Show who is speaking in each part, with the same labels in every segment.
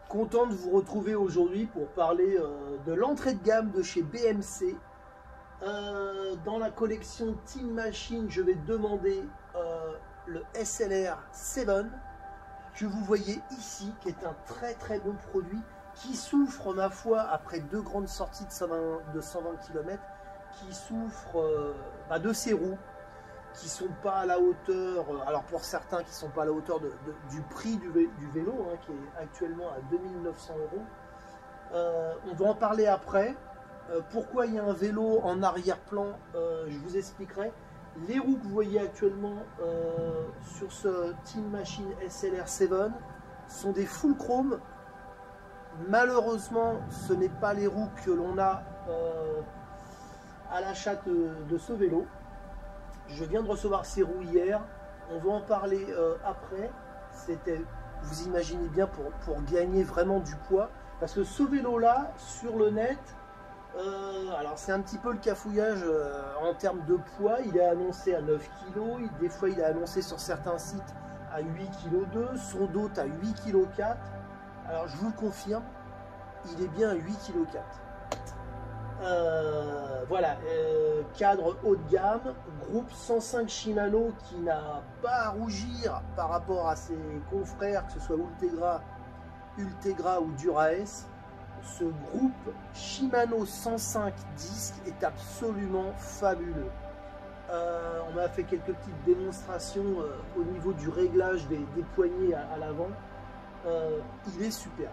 Speaker 1: Content de vous retrouver aujourd'hui pour parler de l'entrée de gamme de chez BMC. Dans la collection Team Machine, je vais demander le SLR 7 que vous voyez ici, qui est un très bon produit, qui souffre, ma foi, après deux grandes sorties de 120 km, qui souffre de ses roues, qui sont pas à la hauteur, alors pour certains qui sont pas à la hauteur du prix du vélo, hein, qui est actuellement à 2900 €. On va en parler après. Pourquoi il y a un vélo en arrière-plan, je vous expliquerai. Les roues que vous voyez actuellement sur ce Team Machine SLR 7 sont des full chrome. Malheureusement, ce n'est pas les roues que l'on a à l'achat de ce vélo. Je viens de recevoir ces roues hier, on va en parler après. C'était, vous imaginez bien, pour gagner vraiment du poids. Parce que ce vélo-là, sur le net, alors c'est un petit peu le cafouillage en termes de poids. Il est annoncé à 9 kg, des fois il est annoncé sur certains sites à 8,2 kg, sur d'autres à 8,4 kg. Alors je vous le confirme, il est bien à 8,4 kg. Voilà, cadre haut de gamme, groupe 105 Shimano qui n'a pas à rougir par rapport à ses confrères, que ce soit Ultegra ou Dura-S. Ce groupe Shimano 105 disques est absolument fabuleux. On m'a fait quelques petites démonstrations au niveau du réglage des poignées à l'avant. Il est super.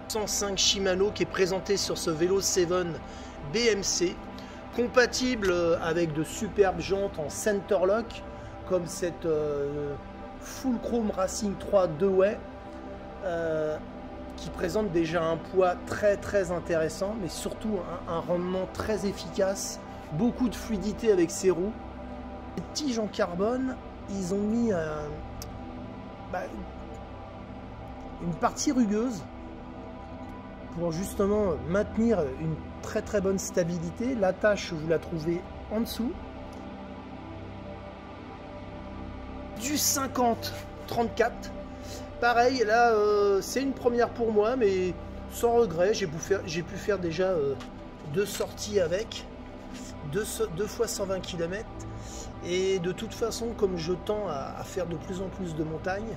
Speaker 1: « 105 Shimano qui est présenté sur ce vélo 7 BMC, compatible avec de superbes jantes en Centerlock, comme cette Full Chrome Racing 3 2-way, qui présente déjà un poids très intéressant, mais surtout un rendement très efficace, beaucoup de fluidité avec ses roues. Les tiges en carbone, ils ont mis une partie rugueuse pour justement maintenir une très bonne stabilité. L'attache, vous la trouvez en dessous. Du 50-34. Pareil, là, c'est une première pour moi, mais sans regret. J'ai pu faire déjà deux sorties avec, deux fois 120 km. Et de toute façon, comme je tends à faire de plus en plus de montagnes,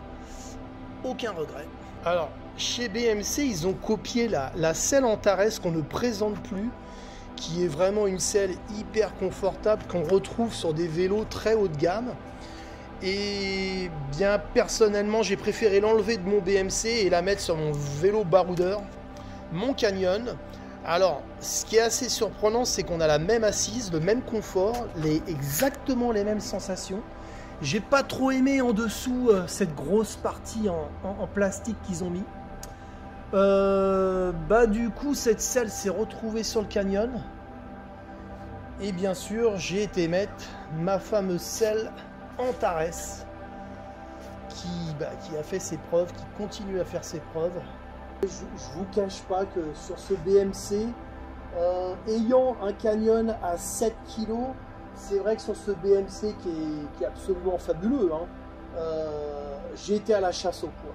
Speaker 1: aucun regret. Alors, chez BMC, ils ont copié la selle Antares qu'on ne présente plus, qui est vraiment une selle hyper confortable qu'on retrouve sur des vélos très haut de gamme. Et bien personnellement, j'ai préféré l'enlever de mon BMC et la mettre sur mon vélo baroudeur, mon Canyon. Alors, ce qui est assez surprenant, c'est qu'on a la même assise, le même confort, exactement les mêmes sensations. J'ai pas trop aimé en dessous cette grosse partie en plastique qu'ils ont mis. Du coup, cette selle s'est retrouvée sur le Canyon. Et bien sûr, j'ai été mettre ma fameuse selle Antares qui a fait ses preuves, qui continue à faire ses preuves. Je vous cache pas que sur ce BMC, ayant un Canyon à 7 kg, c'est vrai que sur ce BMC qui est absolument fabuleux, hein, j'ai été à la chasse au poids.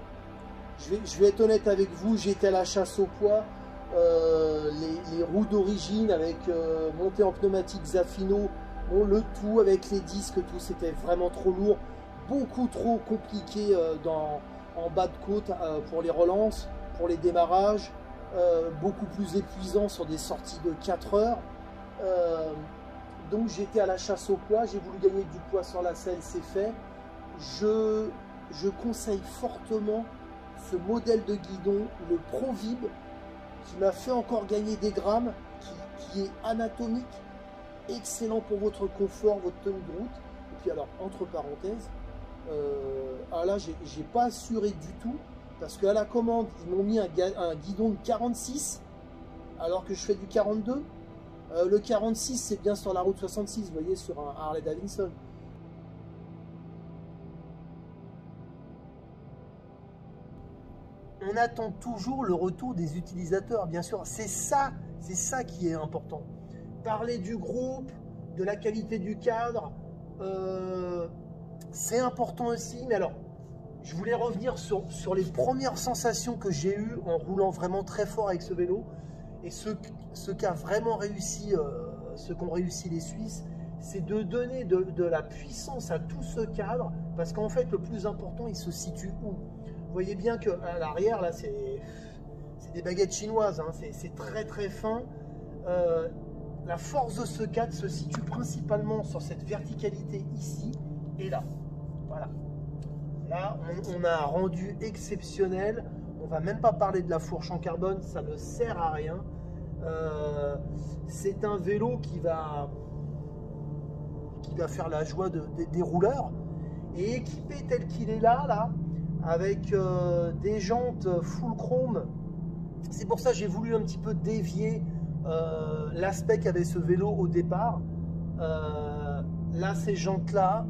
Speaker 1: Je vais être honnête avec vous, j'ai été à la chasse au poids. Les roues d'origine avec montée en pneumatique Zafino, bon, le tout avec les disques, tout c'était vraiment trop lourd, beaucoup trop compliqué en bas de côte pour les relances, pour les démarrages, beaucoup plus épuisant sur des sorties de 4 heures. Donc j'étais à la chasse au poids, j'ai voulu gagner du poids sur la selle, c'est fait. je conseille fortement ce modèle de guidon, le ProVib, qui m'a fait encore gagner des grammes, qui est anatomique, excellent pour votre confort, votre tenue de route. Et puis alors, entre parenthèses, là, j'ai pas assuré du tout, parce qu'à la commande, ils m'ont mis un guidon de 46, alors que je fais du 42. Le 46, c'est bien sur la route 66, vous voyez, sur un Harley Davidson. On attend toujours le retour des utilisateurs, bien sûr. C'est ça qui est important. Parler du groupe, de la qualité du cadre, c'est important aussi. Mais alors, je voulais revenir sur les premières sensations que j'ai eues en roulant vraiment très fort avec ce vélo. Et ce qu'a vraiment réussi, ce qu'ont réussi les Suisses, c'est de donner de la puissance à tout ce cadre. Parce qu'en fait, le plus important, il se situe où? Vous voyez bien qu'à l'arrière, là, c'est des baguettes chinoises, hein, c'est très très fin. La force de ce cadre se situe principalement sur cette verticalité ici et là. Voilà. Là, on a un rendu exceptionnel. On va même pas parler de la fourche en carbone, ça ne sert à rien. C'est un vélo qui va faire la joie des rouleurs. Et équipé tel qu'il est là, avec des jantes full chrome. C'est pour ça que j'ai voulu un petit peu dévier l'aspect qu'avait ce vélo au départ. Là, ces jantes-là,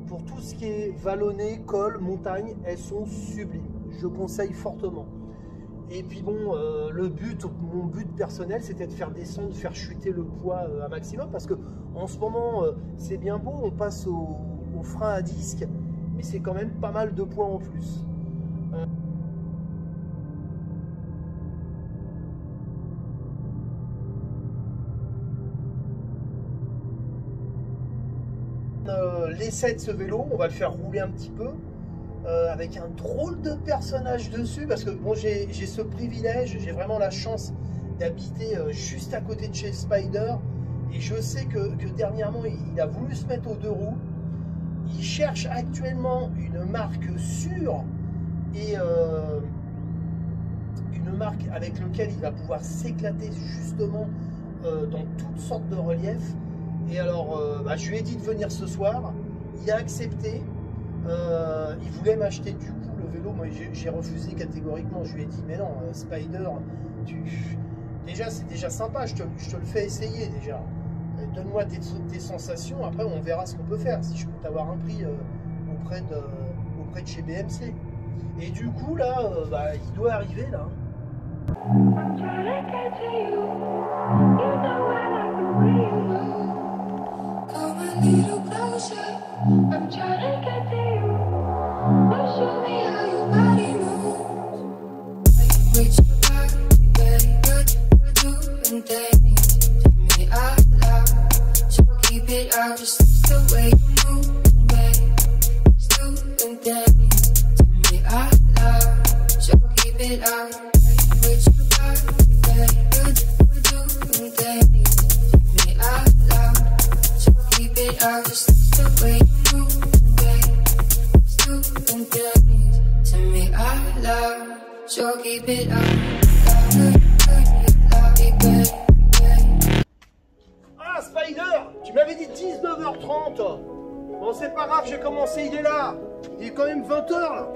Speaker 1: pour tout ce qui est vallonné, col, montagne, elles sont sublimes. Je conseille fortement. Et puis bon, mon but personnel, c'était de faire descendre, faire chuter le poids un maximum. Parce que en ce moment, c'est bien beau, on passe au frein à disque. Mais c'est quand même pas mal de poids en plus. L'essai de ce vélo, on va le faire rouler un petit peu avec un drôle de personnage dessus, parce que bon, j'ai ce privilège, j'ai vraiment la chance d'habiter juste à côté de chez Spider, et je sais que dernièrement il a voulu se mettre aux deux roues. Il cherche actuellement une marque sûre et une marque avec laquelle il va pouvoir s'éclater justement dans toutes sortes de reliefs. Et alors, je lui ai dit de venir ce soir. Il a accepté. Il voulait m'acheter du coup le vélo. Moi, j'ai refusé catégoriquement. Je lui ai dit, mais non, Spider, déjà c'est déjà sympa. Je te le fais essayer déjà. Donne-moi tes sensations, après on verra ce qu'on peut faire, si je peux t'avoir un prix auprès de chez BMC. Et du coup là, il doit arriver là.
Speaker 2: Just the way you move, babe. Stupid things to me out loud. So keep it out. With your body, babe. You're doing things to me out loud. So keep it out. Just the way you move, babe. Stupid things to me out loud. So keep it out.
Speaker 1: Ah, Spider, tu m'avais dit 19h30. Bon, c'est pas grave, j'ai commencé, il est là. Il est quand même 20h là.